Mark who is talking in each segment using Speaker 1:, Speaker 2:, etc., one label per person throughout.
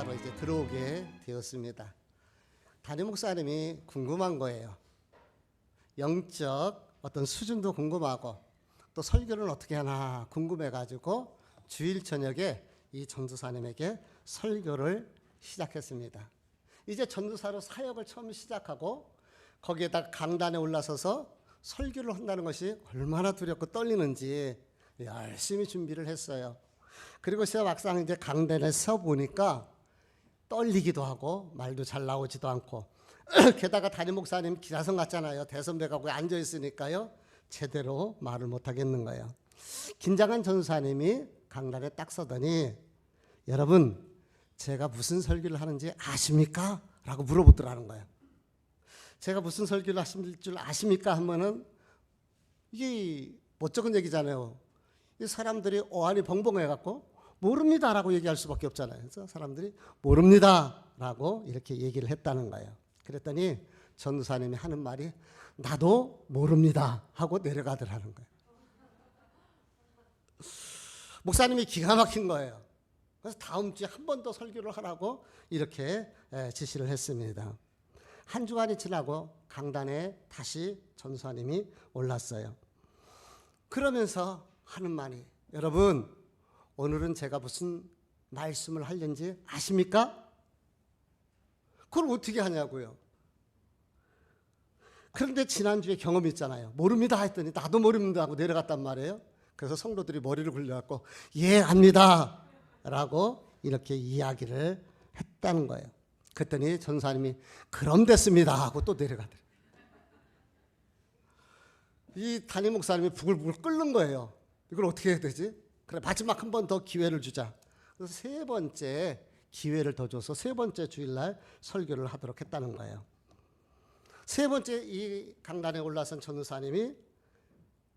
Speaker 1: 목사로 이제 들어오게 되었습니다. 담임 목사님이 궁금한 거예요. 영적 어떤 수준도 궁금하고 또 설교를 어떻게 하나 궁금해가지고 주일 저녁에 이 전도사님에게 설교를 시작했습니다. 이제 전도사로 사역을 처음 시작하고 거기에다 강단에 올라서서 설교를 한다는 것이 얼마나 두렵고 떨리는지 열심히 준비를 했어요. 그리고 제가 막상 이제 강단에 서 보니까 떨리기도 하고 말도 잘 나오지도 않고 게다가 담임 목사님 기사성 같잖아요. 대선배가 거기 앉아 있으니까요. 제대로 말을 못 하겠는 거예요. 긴장한 전도사님이 강단에 딱 서더니 여러분 제가 무슨 설교를 하는지 아십니까? 라고 물어보더라는 거예요. 제가 무슨 설교를 하실 줄 아십니까? 하면은 이게 멋쩍은 얘기잖아요. 이 사람들이 어안이 벙벙해갖고 모릅니다라고 얘기할 수밖에 없잖아요. 그래서 사람들이 모릅니다라고 이렇게 얘기를 했다는 거예요. 그랬더니 전도사님이 하는 말이 나도 모릅니다 하고 내려가더라는 거예요. 목사님이 기가 막힌 거예요. 그래서 다음 주에 한 번 더 설교를 하라고 이렇게 지시를 했습니다. 한 주간이 지나고 강단에 다시 전도사님이 올랐어요. 그러면서 하는 말이 여러분 오늘은 제가 무슨 말씀을 하려는지 아십니까? 그걸 어떻게 하냐고요. 그런데 지난주에 경험이 있잖아요. 모릅니다 했더니 나도 모릅니다 하고 내려갔단 말이에요. 그래서 성도들이 머리를 굴려갖고 예 압니다 라고 이렇게 이야기를 했다는 거예요. 그랬더니 전사님이 그럼 됐습니다 하고 또 내려가더래요. 이 담임 목사님이 부글부글 끓는 거예요. 이걸 어떻게 해야 되지? 그래 마지막 한 번 더 기회를 주자. 그래서 세 번째 기회를 더 줘서 세 번째 주일날 설교를 하도록 했다는 거예요. 세 번째 이 강단에 올라선 전도사님이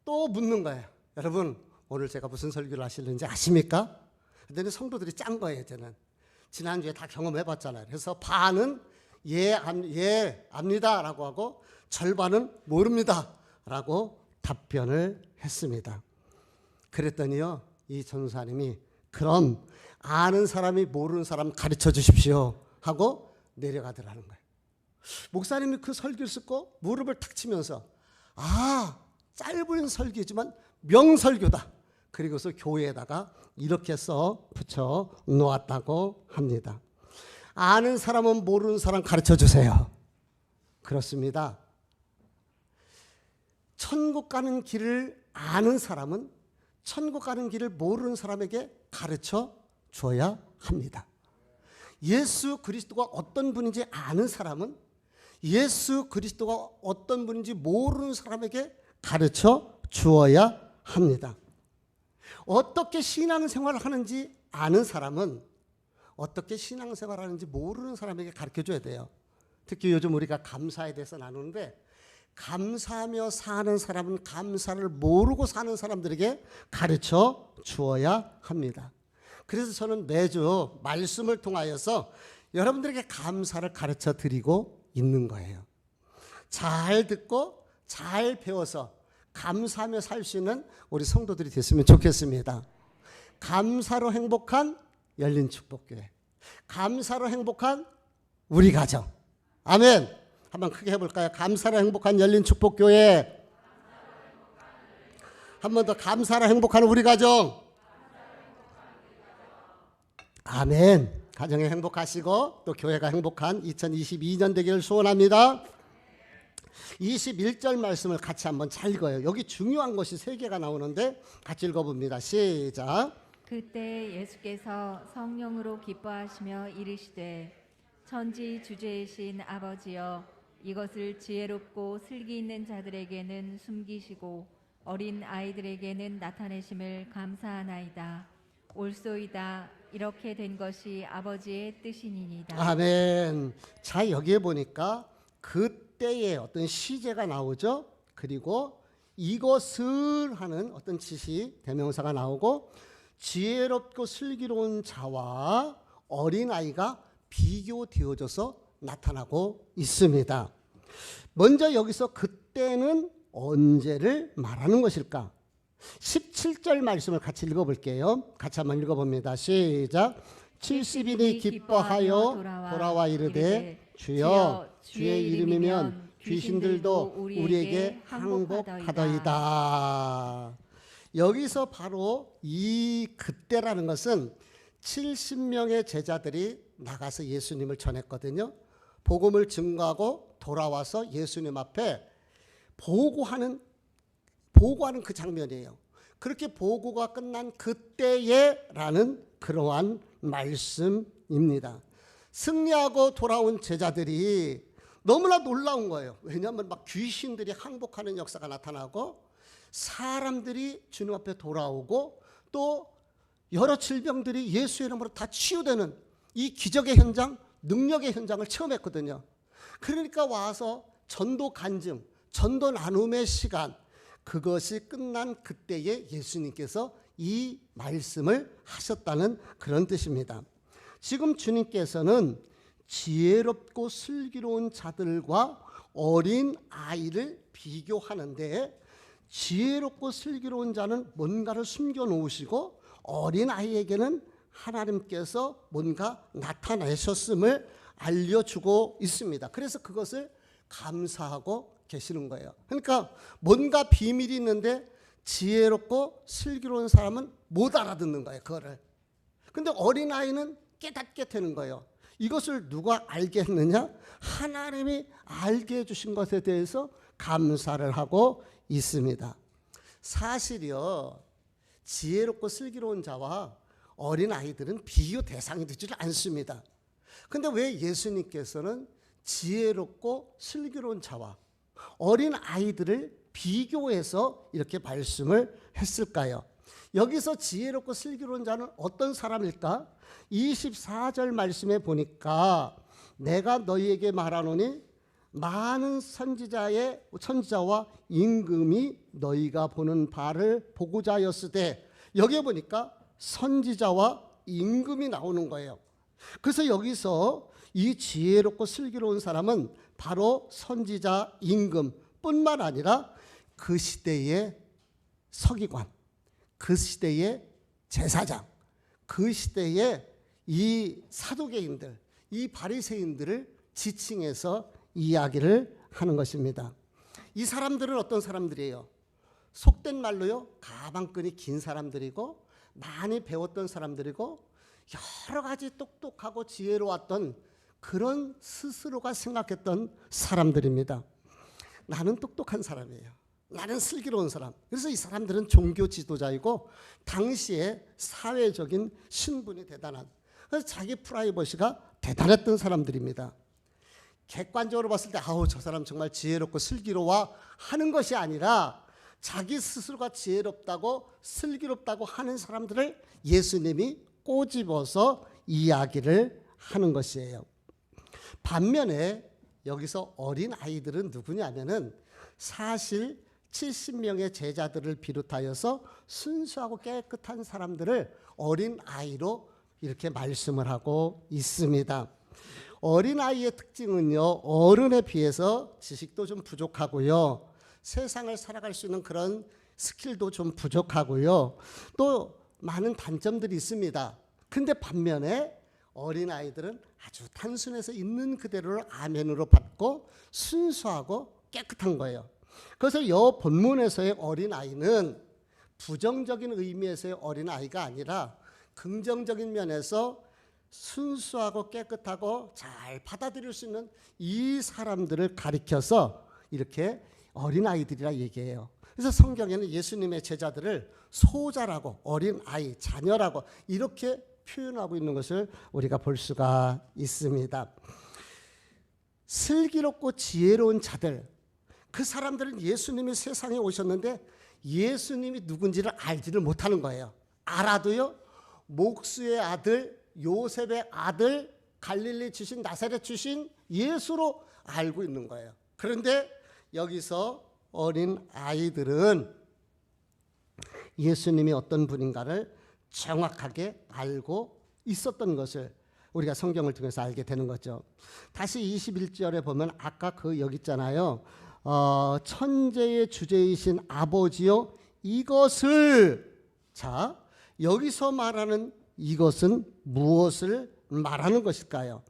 Speaker 1: 또 묻는 거예요. 여러분 오늘 제가 무슨 설교를 하시는지 아십니까? 그랬더니 성도들이 짠 거예요. 이제는 지난주에 다 경험해봤잖아요. 그래서 반은 예 압니다 라고 하고 절반은 모릅니다 라고 답변을 했습니다. 그랬더니요 이 전도사님이 그럼 아는 사람이 모르는 사람 가르쳐 주십시오 하고 내려가더라는 거예요. 목사님이 그 설교를 듣고 무릎을 탁 치면서 아 짧은 설교지만 명설교다. 그리고서 교회에다가 이렇게 써 붙여 놓았다고 합니다. 아는 사람은 모르는 사람 가르쳐 주세요. 그렇습니다. 천국 가는 길을 아는 사람은 천국 가는 길을 모르는 사람에게 가르쳐 줘야 합니다. 예수 그리스도가 어떤 분인지 아는 사람은 예수 그리스도가 어떤 분인지 모르는 사람에게 가르쳐 주어야 합니다. 어떻게 신앙생활을 하는지 아는 사람은 어떻게 신앙생활을 하는지 모르는 사람에게 가르쳐줘야 돼요. 특히 요즘 우리가 감사에 대해서 나누는데 감사하며 사는 사람은 감사를 모르고 사는 사람들에게 가르쳐 주어야 합니다. 그래서 저는 매주 말씀을 통하여서 여러분들에게 감사를 가르쳐 드리고 있는 거예요. 잘 듣고 잘 배워서 감사하며 살 수 있는 우리 성도들이 됐으면 좋겠습니다. 감사로 행복한 열린 축복교회, 감사로 행복한 우리 가정. 아멘. 한번 크게 해볼까요? 감사로 행복한 열린 축복교회. 한 번 더 감사로 행복한 우리 가정. 아멘. 가정이 행복하시고 또 교회가 행복한 2022년 되기를 소원합니다. 21절 말씀을 같이 한번 잘 읽어요. 여기 중요한 것이 3개가 나오는데 같이 읽어봅니다. 시작.
Speaker 2: 그때 예수께서 성령으로 기뻐하시며 이르시되 천지 주제이신 아버지여 이것을 지혜롭고 슬기 있는 자들에게는 숨기시고 어린 아이들에게는 나타내심을 감사하나이다. 옳소이다. 이렇게 된 것이 아버지의 뜻이니이다.
Speaker 1: 아멘. 자 여기에 보니까 그때의 어떤 시제가 나오죠. 그리고 이것을 하는 어떤 지시 대명사가 나오고 지혜롭고 슬기로운 자와 어린아이가 비교되어져서 나타나고 있습니다. 먼저 여기서 그때는 언제를 말하는 것일까? 17절 말씀을 같이 읽어볼게요. 같이 한번 읽어봅니다. 시작. 70인이 기뻐하여 돌아와 이르되 주여 주의 이름이면 귀신들도 우리에게 항복하더이다. 여기서 바로 이 그때라는 것은 70명의 제자들이 나가서 예수님을 전했거든요. 복음을 증거하고 돌아와서 예수님 앞에 보고하는 그 장면이에요. 그렇게 보고가 끝난 그때에라는 그러한 말씀입니다. 승리하고 돌아온 제자들이 너무나 놀라운 거예요. 왜냐하면 막 귀신들이 항복하는 역사가 나타나고 사람들이 주님 앞에 돌아오고 또 여러 질병들이 예수의 이름으로 다 치유되는 이 기적의 현장, 능력의 현장을 체험했거든요. 그러니까 와서 전도 간증, 전도 나눔의 시간, 그것이 끝난 그때에 예수님께서 이 말씀을 하셨다는 그런 뜻입니다. 지금 주님께서는 지혜롭고 슬기로운 자들과 어린 아이를 비교하는데, 지혜롭고 슬기로운 자는 뭔가를 숨겨놓으시고 어린 아이에게는 하나님께서 뭔가 나타내셨음을 알려주고 있습니다. 그래서 그것을 감사하고 계시는 거예요. 그러니까 뭔가 비밀이 있는데 지혜롭고 슬기로운 사람은 못 알아듣는 거예요, 그거를. 근데 어린아이는 깨닫게 되는 거예요. 이것을 누가 알게 했느냐? 하나님이 알게 해주신 것에 대해서 감사를 하고 있습니다. 사실이요, 지혜롭고 슬기로운 자와 어린아이들은 비교 대상이 되지를 않습니다. 근데 왜 예수님께서는 지혜롭고 슬기로운 자와 어린 아이들을 비교해서 이렇게 말씀을 했을까요? 여기서 지혜롭고 슬기로운 자는 어떤 사람일까? 24절 말씀에 보니까 내가 너희에게 말하노니 많은 선지자와 임금이 너희가 보는 바를 보고자 하였으되, 여기에 보니까 선지자와 임금이 나오는 거예요. 그래서 여기서 이 지혜롭고 슬기로운 사람은 바로 선지자, 임금뿐만 아니라 그 시대의 서기관, 그 시대의 제사장, 그 시대의 이 사두개인들, 이 바리새인들을 지칭해서 이야기를 하는 것입니다. 이 사람들은 어떤 사람들이에요? 속된 말로요, 가방끈이 긴 사람들이고 많이 배웠던 사람들이고 여러 가지 똑똑하고 지혜로웠던 그런 스스로가 생각했던 사람들입니다. 나는 똑똑한 사람이에요. 나는 슬기로운 사람. 그래서 이 사람들은 종교 지도자이고 당시에 사회적인 신분이 대단한, 그래서 자기 프라이버시가 대단했던 사람들입니다. 객관적으로 봤을 때 아우 저 사람 정말 지혜롭고 슬기로워 하는 것이 아니라 자기 스스로가 지혜롭다고 슬기롭다고 하는 사람들을 예수님이 꼬집어서 이야기를 하는 것이에요. 반면에 여기서 어린 아이들은 누구냐면은 사실 70명의 제자들을 비롯하여서 순수하고 깨끗한 사람들을 어린 아이로 이렇게 말씀을 하고 있습니다. 어린아이의 특징은요, 어른에 비해서 지식도 좀 부족하고요, 세상을 살아갈 수 있는 그런 스킬도 좀 부족하고요, 또 많은 단점들이 있습니다. 근데 반면에 어린아이들은 아주 단순해서 있는 그대로를 아멘으로 받고 순수하고 깨끗한 거예요. 그래서 이 본문에서의 어린아이는 부정적인 의미에서의 어린아이가 아니라 긍정적인 면에서 순수하고 깨끗하고 잘 받아들일 수 있는 이 사람들을 가리켜서 이렇게 어린아이들이라 얘기해요. 그래서 성경에는 예수님의 제자들을 소자라고, 어린아이, 자녀라고 이렇게 표현하고 있는 것을 우리가 볼 수가 있습니다. 슬기롭고 지혜로운 자들, 그 사람들은 예수님이 세상에 오셨는데 예수님이 누군지를 알지를 못하는 거예요. 알아도요, 목수의 아들, 요셉의 아들, 갈릴리 출신, 나사렛 출신 예수로 알고 있는 거예요. 그런데 여기서 어린 아이들은 예수님이 어떤 분인가를 정확하게 알고 있었던 것을 우리가 성경을 통해서 알게 되는 거죠. 다시 21절에 보면 아까 그 여기 있잖아요. 천재의 주제이신 아버지요, 이것을, 자, 여기서 말하는 이것은 무엇을 말하는 것일까요?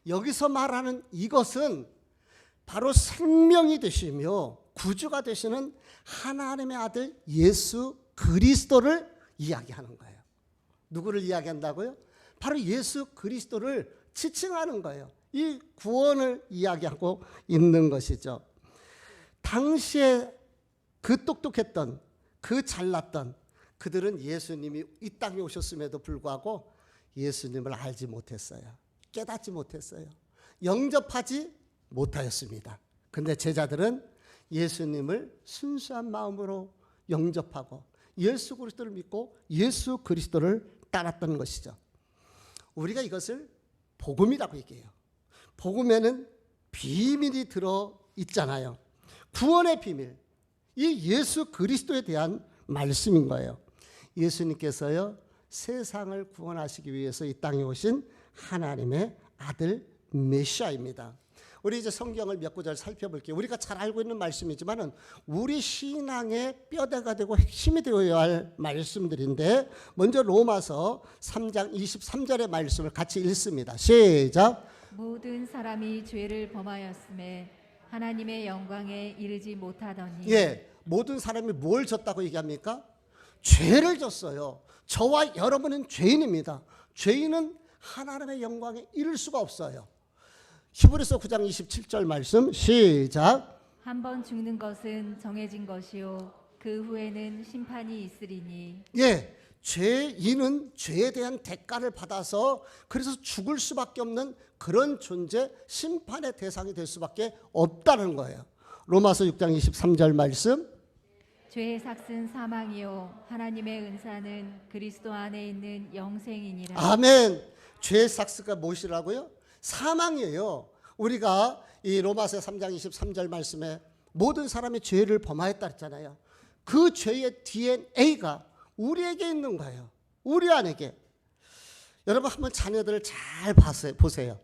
Speaker 1: 여기서 말하는 이것은 바로 생명이 되시며 구주가 되시는 하나님의 아들 예수 그리스도를 이야기하는 거예요. 누구를 이야기한다고요? 바로 예수 그리스도를 지칭하는 거예요. 이 구원을 이야기하고 있는 것이죠. 당시에 그 똑똑했던, 그 잘났던 그들은 예수님이 이 땅에 오셨음에도 불구하고 예수님을 알지 못했어요. 깨닫지 못했어요. 영접하지 못하였습니다. 근데 제자들은 예수님을 순수한 마음으로 영접하고 예수 그리스도를 믿고 예수 그리스도를 따랐던 것이죠. 우리가 이것을 복음이라고 얘기해요. 복음에는 비밀이 들어 있잖아요. 구원의 비밀, 이 예수 그리스도에 대한 말씀인 거예요. 예수님께서요, 세상을 구원하시기 위해서 이 땅에 오신 하나님의 아들 메시아입니다. 우리 이제 성경을 몇 구절 살펴볼게요. 우리가 잘 알고 있는 말씀이지만은 우리 신앙의 뼈대가 되고 핵심이 되어야 할 말씀들인데, 먼저 로마서 3장 23절의 말씀을 같이 읽습니다. 시작.
Speaker 2: 모든 사람이 죄를 범하였음에 하나님의 영광에 이르지 못하더니.
Speaker 1: 예, 모든 사람이 뭘 졌다고 얘기합니까? 죄를 졌어요. 저와 여러분은 죄인입니다. 죄인은 하나님의 영광에 이를 수가 없어요. 히브리서 9장 27절 말씀 시작.
Speaker 2: 한 번 죽는 것은 정해진 것이요 그 후에는 심판이 있으리니.
Speaker 1: 예, 죄인은 죄에 대한 대가를 받아서 그래서 죽을 수밖에 없는 그런 존재, 심판의 대상이 될 수밖에 없다는 거예요. 로마서 6장 23절 말씀.
Speaker 2: 죄의 삭은 사망이요 하나님의 은사는 그리스도 안에 있는 영생이니라.
Speaker 1: 아멘. 죄의 삭스가 무엇이라고요? 사망이에요. 우리가 이 로마서 3장 23절 말씀에 모든 사람이 죄를 범하였다 했잖아요. 그 죄의 DNA가 우리에게 있는 거예요. 우리 안에게. 여러분 한번 자녀들을 잘 보세요.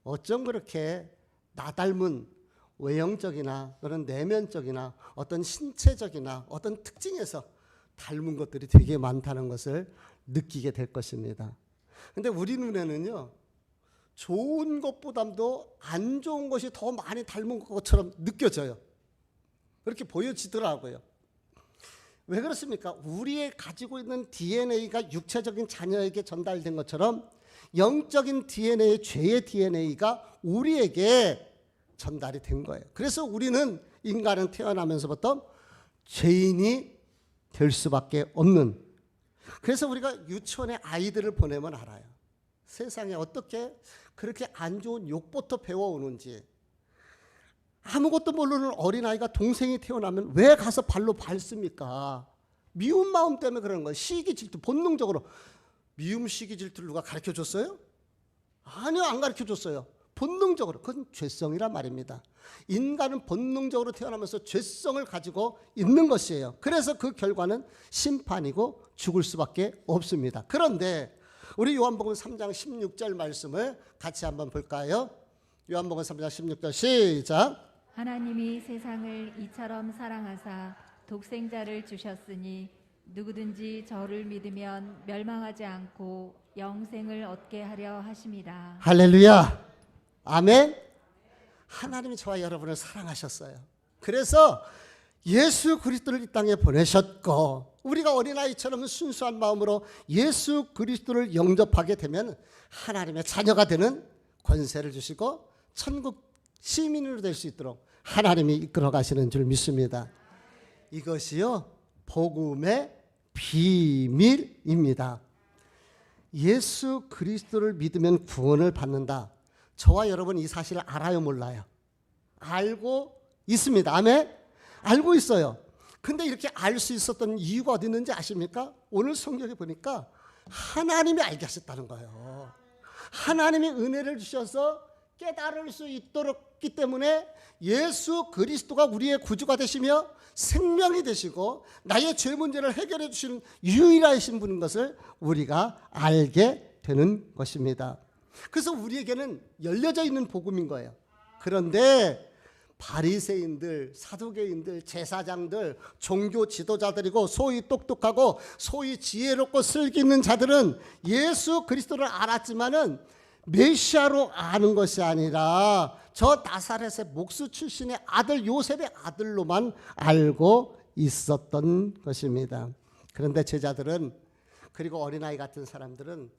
Speaker 1: 어쩜 그렇게 나 닮은 외형적이나 또는 내면적이나 어떤 신체적이나 어떤 특징에서 닮은 것들이 되게 많다는 것을 느끼게 될 것입니다. 근데 우리 눈에는요, 좋은 것보다도 안 좋은 것이 더 많이 닮은 것처럼 느껴져요. 그렇게 보여지더라고요. 왜 그렇습니까? 우리의 가지고 있는 DNA가 육체적인 자녀에게 전달된 것처럼 영적인 DNA, 죄의 DNA가 우리에게 전달이 된 거예요. 그래서 우리는 인간은 태어나면서부터 죄인이 될 수밖에 없는, 그래서 우리가 유치원에 아이들을 보내면 알아요. 세상에 어떻게 그렇게 안 좋은 욕부터 배워오는지. 아무것도 모르는 어린아이가 동생이 태어나면 왜 가서 발로 밟습니까? 미운 마음 때문에 그러는 거예요. 시기 질투, 본능적으로. 미움, 시기 질투를 누가 가르쳐줬어요? 아니요, 안 가르쳐줬어요. 본능적으로. 그건 죄성이란 말입니다. 인간은 본능적으로 태어나면서 죄성을 가지고 있는 것이에요. 그래서 그 결과는 심판이고 죽을 수밖에 없습니다. 그런데 우리 요한복음 3장 16절 말씀을 같이 한번 볼까요? 요한복음 3장 16절 시작.
Speaker 2: 하나님이 세상을 이처럼 사랑하사 독생자를 주셨으니 누구든지 저를 믿으면 멸망하지 않고 영생을 얻게 하려 하심이라.
Speaker 1: 할렐루야. 아멘. 하나님이 저와 여러분을 사랑하셨어요. 그래서 예수 그리스도를 이 땅에 보내셨고, 우리가 어린아이처럼 순수한 마음으로 예수 그리스도를 영접하게 되면 하나님의 자녀가 되는 권세를 주시고 천국 시민으로 될 수 있도록 하나님이 이끌어 가시는 줄 믿습니다. 이것이요, 복음의 비밀입니다. 예수 그리스도를 믿으면 구원을 받는다. 저와 여러분 이 사실을 알아요, 몰라요? 알고 있습니다. 아멘? 알고 있어요. 근데 이렇게 알 수 있었던 이유가 어디 있는지 아십니까? 오늘 성경에 보니까 하나님이 알게 하셨다는 거예요. 하나님이 은혜를 주셔서 깨달을 수 있도록 했기 때문에 예수 그리스도가 우리의 구주가 되시며 생명이 되시고 나의 죄 문제를 해결해 주시는 유일하신 분인 것을 우리가 알게 되는 것입니다. 그래서 우리에게는 열려져 있는 복음인 거예요. 그런데 바리새인들, 사두개인들, 제사장들, 종교 지도자들이고 소위 똑똑하고 소위 지혜롭고 슬기 있는 자들은 예수 그리스도를 알았지만은 메시아로 아는 것이 아니라 저 나사렛의 목수 출신의 아들 요셉의 아들로만 알고 있었던 것입니다. 그런데 제자들은, 그리고 어린아이 같은 사람들은,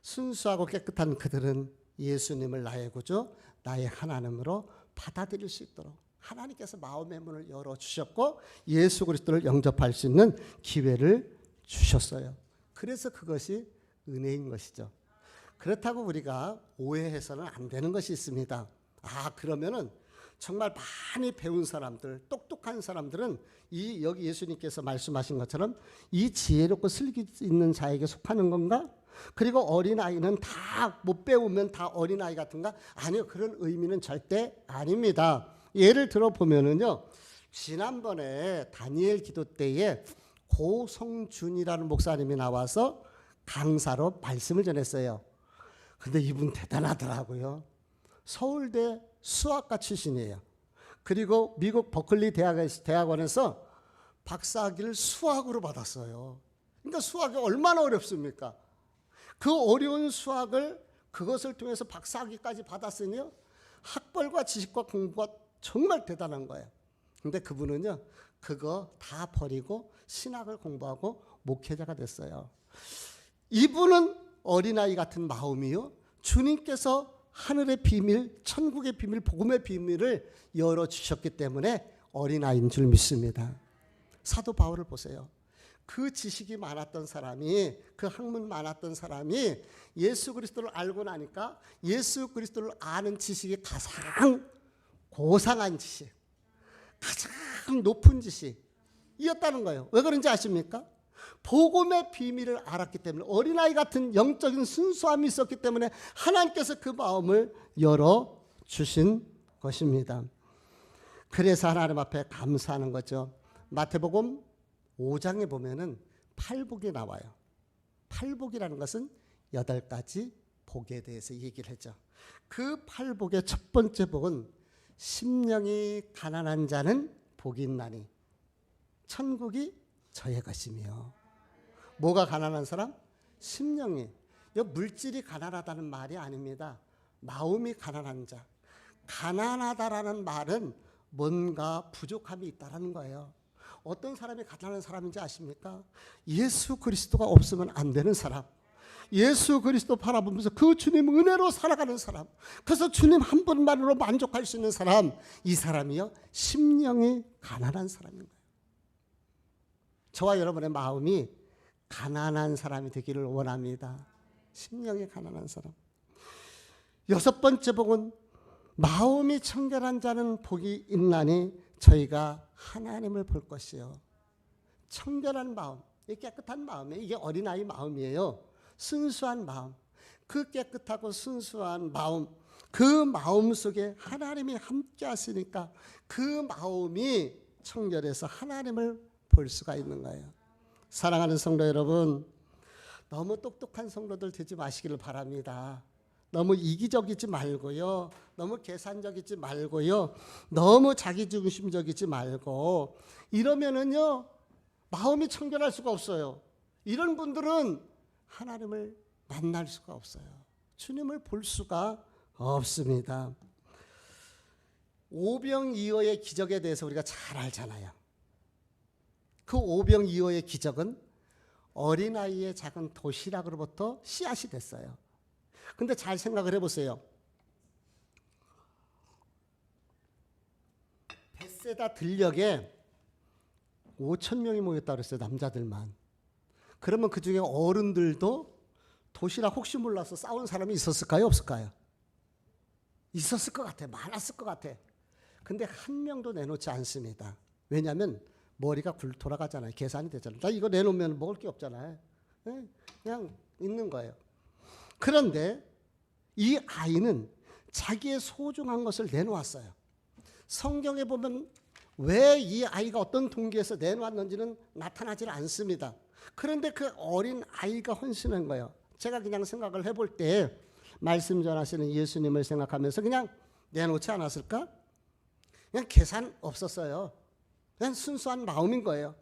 Speaker 1: 순수하고 깨끗한 그들은 예수님을 나의 구주, 나의 하나님으로 받아들일 수 있도록 하나님께서 마음의 문을 열어주셨고 예수 그리스도를 영접할 수 있는 기회를 주셨어요. 그래서 그것이 은혜인 것이죠. 그렇다고 우리가 오해해서는 안 되는 것이 있습니다. 그러면은 정말 많이 배운 사람들, 똑똑한 사람들은 여기 예수님께서 말씀하신 것처럼 이 지혜롭고 슬기 있는 자에게 속하는 건가? 그리고 어린아이는 다 못 배우면 다 어린아이 같은가? 아니요, 그런 의미는 절대 아닙니다. 예를 들어 보면은요, 지난번에 다니엘 기도 때에 고성준이라는 목사님이 나와서 강사로 말씀을 전했어요. 근데 이분 대단하더라고요. 서울대 수학과 출신이에요. 그리고 미국 버클리 대학원에서 박사학위를 수학으로 받았어요. 그러니까 수학이 얼마나 어렵습니까? 그 어려운 수학을 그것을 통해서 박사학위까지 받았으니요, 학벌과 지식과 공부가 정말 대단한 거예요. 근데 그분은요, 그거 다 버리고 신학을 공부하고 목회자가 됐어요. 이분은 어린아이 같은 마음이요, 주님께서 하늘의 비밀, 천국의 비밀, 복음의 비밀을 열어주셨기 때문에 어린아이인 줄 믿습니다. 사도 바울을 보세요. 그 지식이 많았던 사람이, 그 학문 많았던 사람이 예수 그리스도를 알고 나니까 예수 그리스도를 아는 지식이 가장 고상한 지식, 가장 높은 지식이었다는 거예요. 왜 그런지 아십니까? 복음의 비밀을 알았기 때문에, 어린아이 같은 영적인 순수함이 있었기 때문에 하나님께서 그 마음을 열어주신 것입니다. 그래서 하나님 앞에 감사하는 거죠. 마태복음 5장에 보면은 팔복이 나와요. 팔복이라는 것은 8가지 복에 대해서 얘기를 하죠. 그 팔복의 첫 번째 복은 심령이 가난한 자는 복이 있나니 천국이 저의 것이며. 뭐가 가난한 사람? 심령이. 물질이 가난하다는 말이 아닙니다. 마음이 가난한 자. 가난하다라는 말은 뭔가 부족함이 있다는 거예요. 어떤 사람이 가난한 사람인지 아십니까? 예수 그리스도가 없으면 안 되는 사람, 예수 그리스도 바라보면서 그 주님 은혜로 살아가는 사람, 그래서 주님 한 분만으로 만족할 수 있는 사람, 이 사람이요, 심령이 가난한 사람인 거예요. 저와 여러분의 마음이 가난한 사람이 되기를 원합니다. 심령이 가난한 사람. 6번째 복은 마음이 청결한 자는 복이 있나니 저희가 하나님을 볼 것이요. 청결한 마음, 이 깨끗한 마음이에요. 이게 어린아이 마음이에요. 순수한 마음, 그 깨끗하고 순수한 마음, 그 마음 속에 하나님이 함께 하시니까 그 마음이 청결해서 하나님을 볼 수가 있는 거예요. 사랑하는 성도 여러분, 너무 똑똑한 성도들 되지 마시기를 바랍니다. 너무 이기적이지 말고요, 너무 계산적이지 말고요, 너무 자기중심적이지 말고, 이러면은요 마음이 청결할 수가 없어요. 이런 분들은 하나님을 만날 수가 없어요. 주님을 볼 수가 없습니다. 오병이어의 기적에 대해서 우리가 잘 알잖아요. 그 오병이어의 기적은 어린아이의 작은 도시락으로부터 씨앗이 됐어요. 근데 잘 생각을 해보세요. 벳세다 들녘에 5,000명이 모였다 그랬어요. 남자들만. 그러면 그 중에 어른들도 도시락 혹시 몰라서 싸운 사람이 있었을까요? 없을까요? 있었을 것 같아. 많았을 것 같아. 근데 한 명도 내놓지 않습니다. 왜냐하면 머리가 돌아가잖아요. 계산이 되잖아요. 나 이거 내놓으면 먹을 게 없잖아요. 그냥 있는 거예요. 그런데 이 아이는 자기의 소중한 것을 내놓았어요. 성경에 보면 왜 이 아이가 어떤 동기에서 내놓았는지는 나타나질 않습니다. 그런데 그 어린 아이가 헌신한 거예요. 제가 그냥 생각을 해볼 때 말씀 전하시는 예수님을 생각하면서 그냥 내놓지 않았을까? 그냥 계산 없었어요. 그냥 순수한 마음인 거예요.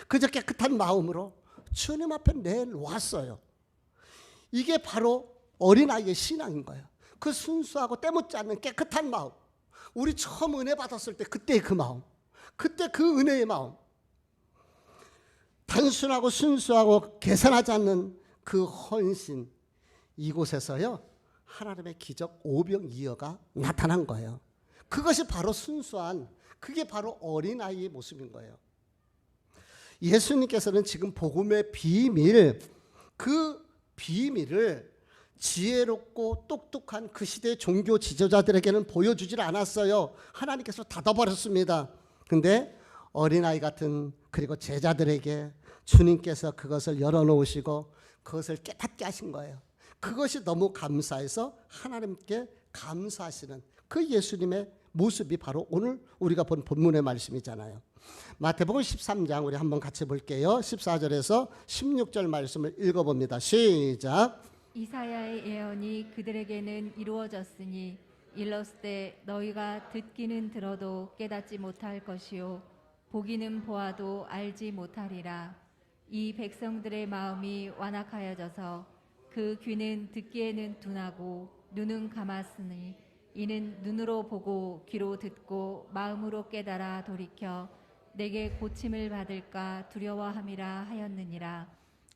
Speaker 1: 그저 깨끗한 마음으로 주님 앞에 내놓았어요. 이게 바로 어린아이의 신앙인 거예요. 그 순수하고 때묻지 않는 깨끗한 마음. 우리 처음 은혜 받았을 때 그때의 그 마음. 그때 그 은혜의 마음. 단순하고 순수하고 계산하지 않는 그 헌신. 이곳에서요, 하나님의 기적 오병이어가 나타난 거예요. 그것이 바로 순수한, 그게 바로 어린아이의 모습인 거예요. 예수님께서는 지금 복음의 비밀, 그 비밀을 지혜롭고 똑똑한 그 시대의 종교 지도자들에게는 보여주질 않았어요. 하나님께서 닫아버렸습니다. 근데 어린아이 같은, 그리고 제자들에게 주님께서 그것을 열어놓으시고 그것을 깨닫게 하신 거예요. 그것이 너무 감사해서 하나님께 감사하시는 그 예수님의 모습이 바로 오늘 우리가 본 본문의 말씀이잖아요. 마태복음 13장 우리 한번 같이 볼게요. 14절에서 16절 말씀을 읽어봅니다. 시작.
Speaker 2: 이사야의 예언이 그들에게는 이루어졌으니 일렀을 때 너희가 듣기는 들어도 깨닫지 못할 것이요 보기는 보아도 알지 못하리라. 이 백성들의 마음이 완악하여져서 그 귀는 듣기에는 둔하고 눈은 감았으니 이는 눈으로 보고 귀로 듣고 마음으로 깨달아 돌이켜 내게 고침을 받을까 두려워함이라 하였느니라.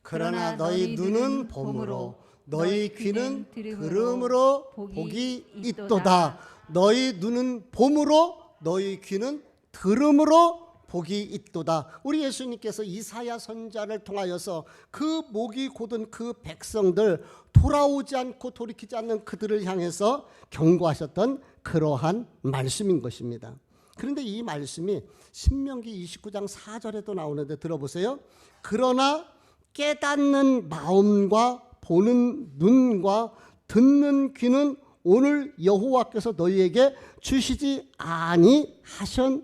Speaker 1: 그러나 너희 눈은 봄으로 너희 귀는 들음으로 복이 있도다. 너희 눈은 봄으로 너희 귀는 들음으로 복이 있도다. 우리 예수님께서 이사야 선지자를 통하여서 그 목이 곧은 그 백성들, 돌아오지 않고 돌이키지 않는 그들을 향해서 경고하셨던 그러한 말씀인 것입니다. 그런데 이 말씀이 신명기 29장 4절에도 나오는데 들어보세요. 그러나 깨닫는 마음과 보는 눈과 듣는 귀는 오늘 여호와께서 너희에게 주시지 아니하셨느니라.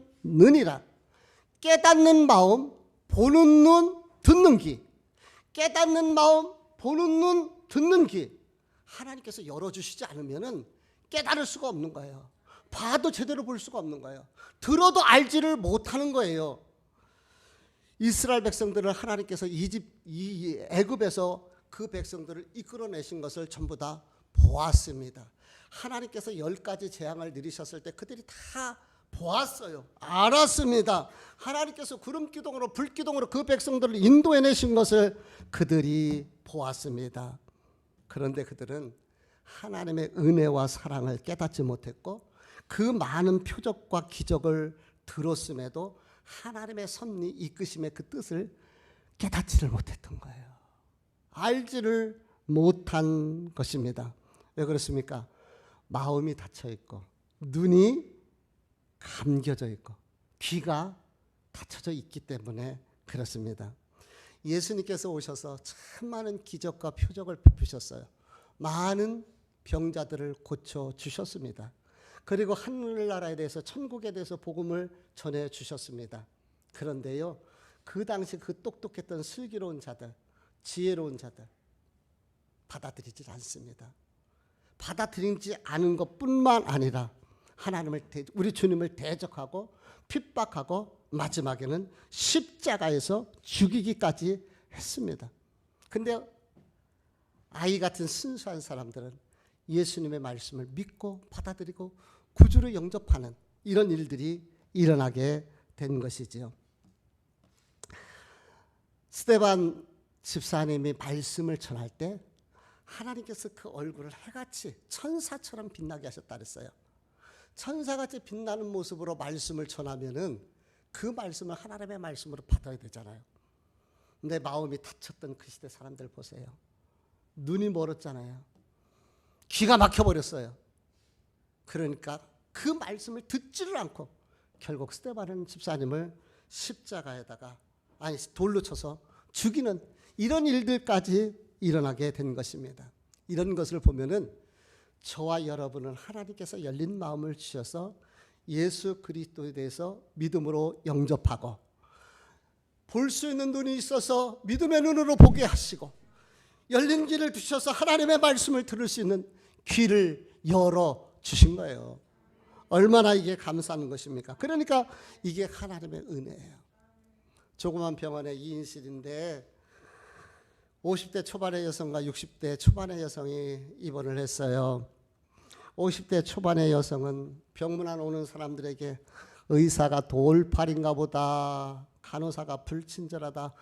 Speaker 1: 깨닫는 마음, 보는 눈, 듣는 귀. 깨닫는 마음, 보는 눈, 듣는 귀. 하나님께서 열어주시지 않으면 깨달을 수가 없는 거예요. 봐도 제대로 볼 수가 없는 거예요. 들어도 알지를 못하는 거예요. 이스라엘 백성들을 하나님께서 애굽에서 그 백성들을 이끌어내신 것을 전부 다 보았습니다. 하나님께서 10가지 재앙을 내리셨을 때 그들이 다 보았어요. 알았습니다. 하나님께서 구름기둥으로 불기둥으로 그 백성들을 인도해내신 것을 그들이 보았습니다. 그런데 그들은 하나님의 은혜와 사랑을 깨닫지 못했고 그 많은 표적과 기적을 들었음에도 하나님의 섭리 이끄심의 그 뜻을 깨닫지를 못했던 거예요. 알지를 못한 것입니다. 왜 그렇습니까? 마음이 닫혀 있고 눈이 감겨져 있고 귀가 닫혀져 있기 때문에 그렇습니다. 예수님께서 오셔서 참 많은 기적과 표적을 베푸셨어요. 많은 병자들을 고쳐주셨습니다. 그리고 하늘나라에 대해서 천국에 대해서 복음을 전해주셨습니다. 그런데요, 그 당시 그 똑똑했던 슬기로운 자들, 지혜로운 자들 받아들이지 않습니다. 받아들이지 않은 것뿐만 아니라 하나님을 우리 주님을 대적하고 핍박하고 마지막에는 십자가에서 죽이기까지 했습니다. 근데 아이 같은 순수한 사람들은 예수님의 말씀을 믿고 받아들이고 구주로 영접하는 이런 일들이 일어나게 된 것이지요. 스데반 집사님이 말씀을 전할 때 하나님께서 그 얼굴을 해같이 천사처럼 빛나게 하셨다 그랬어요. 천사같이 빛나는 모습으로 말씀을 전하면은 그 말씀을 하나님의 말씀으로 받아야 되잖아요. 내 마음이 닫혔던 그 시대 사람들 보세요. 눈이 멀었잖아요. 귀가 막혀버렸어요. 그러니까 그 말씀을 듣지를 않고 결국 스데반 집사님을 십자가에다가 돌로 쳐서 죽이는 이런 일들까지 일어나게 된 것입니다. 이런 것을 보면은 저와 여러분은 하나님께서 열린 마음을 주셔서 예수 그리스도에 대해서 믿음으로 영접하고 볼 수 있는 눈이 있어서 믿음의 눈으로 보게 하시고 열린 귀를 주셔서 하나님의 말씀을 들을 수 있는 귀를 열어 주신 거예요. 얼마나 이게 감사한 것입니까? 그러니까 이게 하나님의 은혜예요. 조그만 병원에 2인실인데 50대 초반의 여성과 60대 초반의 여성이 입원을 했어요. 50대 초반의 여성은 병문안 오는 사람들에게 의사가 돌팔인가 보다, 간호사가 불친절하다,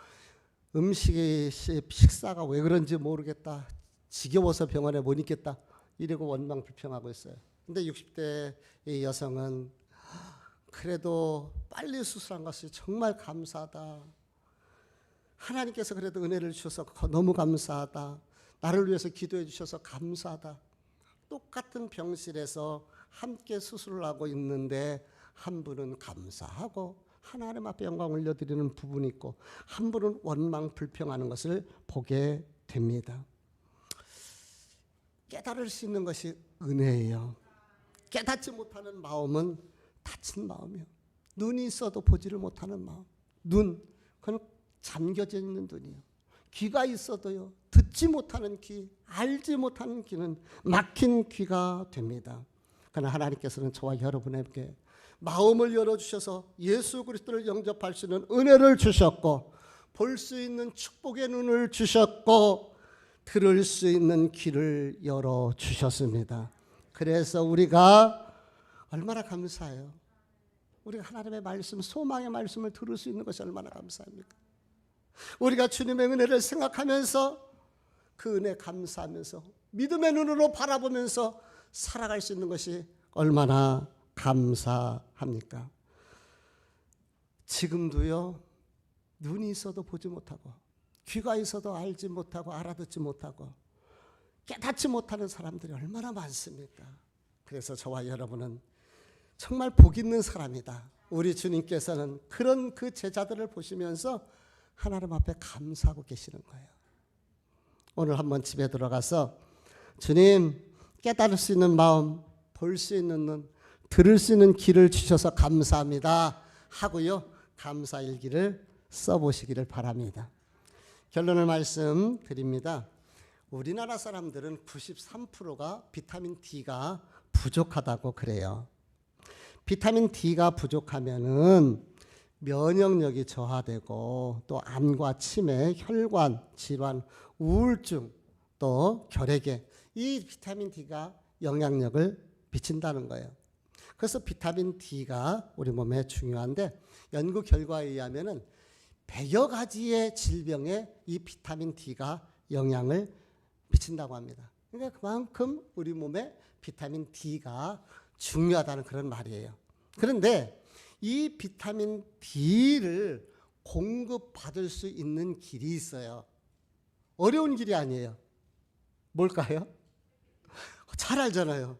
Speaker 1: 식사가 왜 그런지 모르겠다, 지겨워서 병원에 못 있겠다, 이러고 원망불평하고 있어요. 근데 60대의 여성은 그래도 빨리 수술한 것이 정말 감사하다, 하나님께서 그래도 은혜를 주셔서 너무 감사하다, 나를 위해서 기도해 주셔서 감사하다. 똑같은 병실에서 함께 수술을 하고 있는데 한 분은 감사하고 하나님 앞에 영광 올려드리는 부분이 있고 한 분은 원망불평하는 것을 보게 됩니다. 깨달을 수 있는 것이 은혜예요. 깨닫지 못하는 마음은 다친 마음이요. 눈이 있어도 보지를 못하는 마음. 그건 잠겨져 있는 눈이요. 귀가 있어도요, 듣지 못하는 귀, 알지 못하는 귀는 막힌 귀가 됩니다. 그러나 하나님께서는 저와 여러분에게 마음을 열어주셔서 예수 그리스도를 영접할 수 있는 은혜를 주셨고, 볼 수 있는 축복의 눈을 주셨고, 들을 수 있는 귀를 열어주셨습니다. 그래서 우리가 얼마나 감사해요. 우리가 하나님의 말씀, 소망의 말씀을 들을 수 있는 것이 얼마나 감사합니까? 우리가 주님의 은혜를 생각하면서 그 은혜 감사하면서 믿음의 눈으로 바라보면서 살아갈 수 있는 것이 얼마나 감사합니까? 지금도요, 눈이 있어도 보지 못하고 귀가 있어도 알지 못하고 알아듣지 못하고 깨닫지 못하는 사람들이 얼마나 많습니까? 그래서 저와 여러분은 정말 복 있는 사람이다. 우리 주님께서는 그런 그 제자들을 보시면서 하나님 앞에 감사하고 계시는 거예요. 오늘 한번 집에 들어가서 주님, 깨달을 수 있는 마음, 볼 수 있는 눈, 들을 수 있는 귀를 주셔서 감사합니다 하고요, 감사일기를 써보시기를 바랍니다. 결론을 말씀드립니다. 우리나라 사람들은 93%가 비타민 D가 부족하다고 그래요. 비타민 D가 부족하면은 면역력이 저하되고 또 암과 치매, 혈관 질환, 우울증, 또 결핵에 이 비타민 D가 영향력을 미친다는 거예요. 그래서 비타민 D가 우리 몸에 중요한데, 연구 결과에 의하면은 100여 가지의 질병에 이 비타민 D가 영향을 미친다고 합니다. 그러니까 그만큼 우리 몸에 비타민 D가 중요하다는 그런 말이에요. 그런데 이 비타민 D를 공급받을 수 있는 길이 있어요. 어려운 길이 아니에요. 뭘까요? 잘 알잖아요.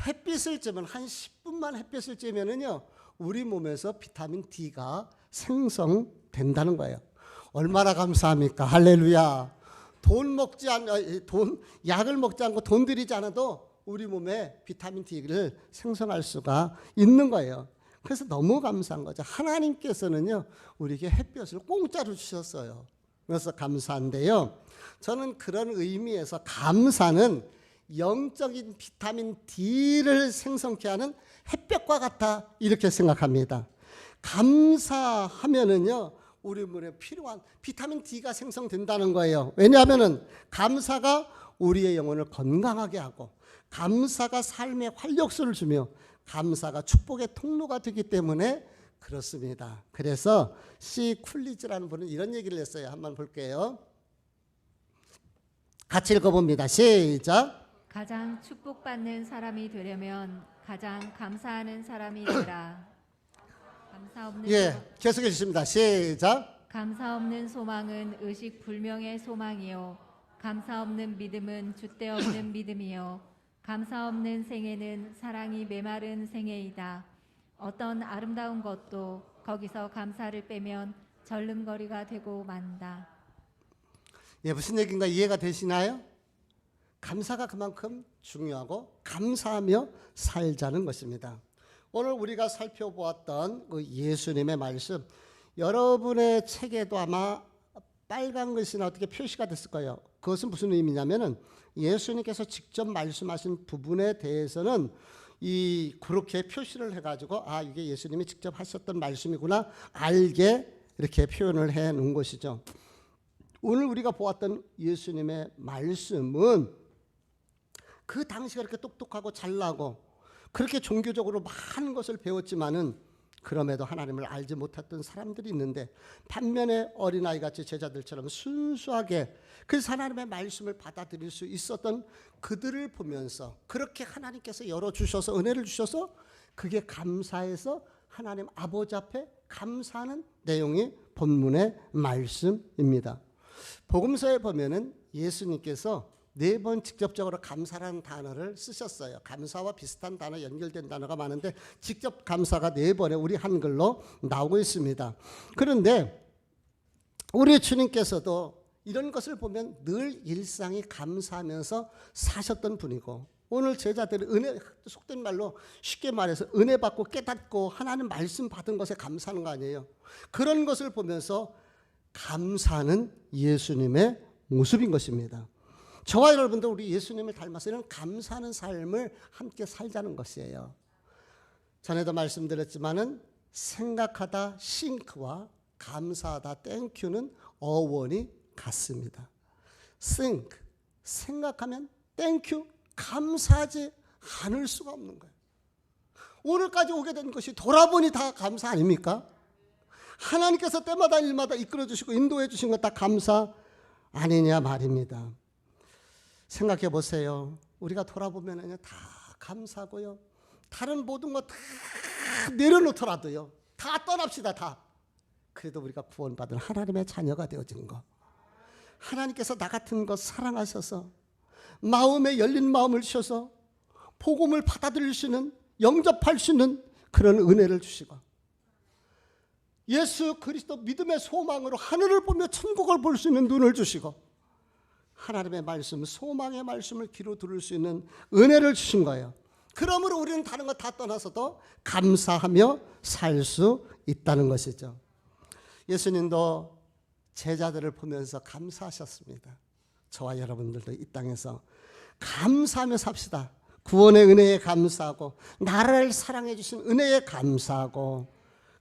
Speaker 1: 햇빛을 쬐면, 한 10분만 햇빛을 쬐면은요, 우리 몸에서 비타민 D가 생성된다는 거예요. 얼마나 감사합니까? 할렐루야. 약을 먹지 않고 돈 들이지 않아도 우리 몸에 비타민 D를 생성할 수가 있는 거예요. 그래서 너무 감사한 거죠. 하나님께서는요, 우리에게 햇볕을 공짜로 주셨어요. 그래서 감사한데요, 저는 그런 의미에서 감사는 영적인 비타민 D를 생성케 하는 햇볕과 같다, 이렇게 생각합니다. 감사하면은요, 우리 몸에 필요한 비타민 D가 생성된다는 거예요. 왜냐하면은 감사가 우리의 영혼을 건강하게 하고, 감사가 삶의 활력소를 주며, 감사가 축복의 통로가 되기 때문에 그렇습니다. 그래서 C. 쿨리즈라는 분은 이런 얘기를 했어요. 한번 볼게요. 같이 읽어봅니다. 시작.
Speaker 2: 가장 축복받는 사람이 되려면 가장 감사하는 사람이 되라. 감사 없는
Speaker 1: 계속해 주십니다. 시작.
Speaker 2: 감사 없는 소망은 의식 불명의 소망이요, 감사 없는 믿음은 줏대 없는 믿음이요, 감사 없는 생애는 사랑이 메마른 생애이다. 어떤 아름다운 것도 거기서 감사를 빼면 절름거리가 되고 만다.
Speaker 1: 무슨 얘기인가 이해가 되시나요? 감사가 그만큼 중요하고 감사하며 살자는 것입니다. 오늘 우리가 살펴보았던 그 예수님의 말씀, 여러분의 책에도 아마 빨간 글씨나 어떻게 표시가 됐을 거예요. 그것은 무슨 의미냐면은 예수님께서 직접 말씀하신 부분에 대해서는 그렇게 표시를 해가지고 이게 예수님이 직접 하셨던 말씀이구나 알게 이렇게 표현을 해 놓은 것이죠. 오늘 우리가 보았던 예수님의 말씀은 그 당시가 그렇게 똑똑하고 잘나고 그렇게 종교적으로 많은 것을 배웠지만은 그럼에도 하나님을 알지 못했던 사람들이 있는데, 반면에 어린아이같이 제자들처럼 순수하게 그래서 하나님의 말씀을 받아들일 수 있었던 그들을 보면서 그렇게 하나님께서 열어주셔서 은혜를 주셔서 그게 감사해서 하나님 아버지 앞에 감사하는 내용이 본문의 말씀입니다. 복음서에 보면은 예수님께서 4번 직접적으로 감사라는 단어를 쓰셨어요. 감사와 비슷한 단어 연결된 단어가 많은데 직접 감사가 4번에 우리 한글로 나오고 있습니다. 그런데 우리 주님께서도 이런 것을 보면 늘 일상이 감사하면서 사셨던 분이고, 오늘 제자들이 은혜, 속된 말로 쉽게 말해서 은혜 받고 깨닫고 하나님 말씀 받은 것에 감사하는 거 아니에요. 그런 것을 보면서 감사하는 예수님의 모습인 것입니다. 저와 여러분도 우리 예수님을 닮아서 이런 감사하는 삶을 함께 살자는 것이에요. 전에도 말씀드렸지만은 생각하다 싱크와 감사하다 땡큐는 어원이 같습니다. think, 생각하면 땡큐, 감사하지 않을 수가 없는 거예요. 오늘까지 오게 된 것이 돌아보니 다 감사 아닙니까? 하나님께서 때마다 일마다 이끌어 주시고 인도해 주신 것 다 감사 아니냐 말입니다. 생각해 보세요. 우리가 돌아보면 다 감사고요. 다른 모든 거 다 내려놓더라도요. 다 떠납시다. 다. 그래도 우리가 구원받은 하나님의 자녀가 되어진 거. 하나님께서 나 같은 것 사랑하셔서 마음에 열린 마음을 주셔서 복음을 받아들일 수 있는, 영접할 수 있는 그런 은혜를 주시고, 예수 그리스도 믿음의 소망으로 하늘을 보며 천국을 볼 수 있는 눈을 주시고, 하나님의 말씀, 소망의 말씀을 귀로 들을 수 있는 은혜를 주신 거예요. 그러므로 우리는 다른 거 다 떠나서도 감사하며 살 수 있다는 것이죠. 예수님도 제자들을 보면서 감사하셨습니다. 저와 여러분들도 이 땅에서 감사하며 삽시다. 구원의 은혜에 감사하고 나라를 사랑해 주신 은혜에 감사하고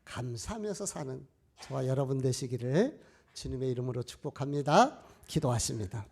Speaker 1: 감사하면서 사는 저와 여러분 되시기를 주님의 이름으로 축복합니다. 기도하십니다.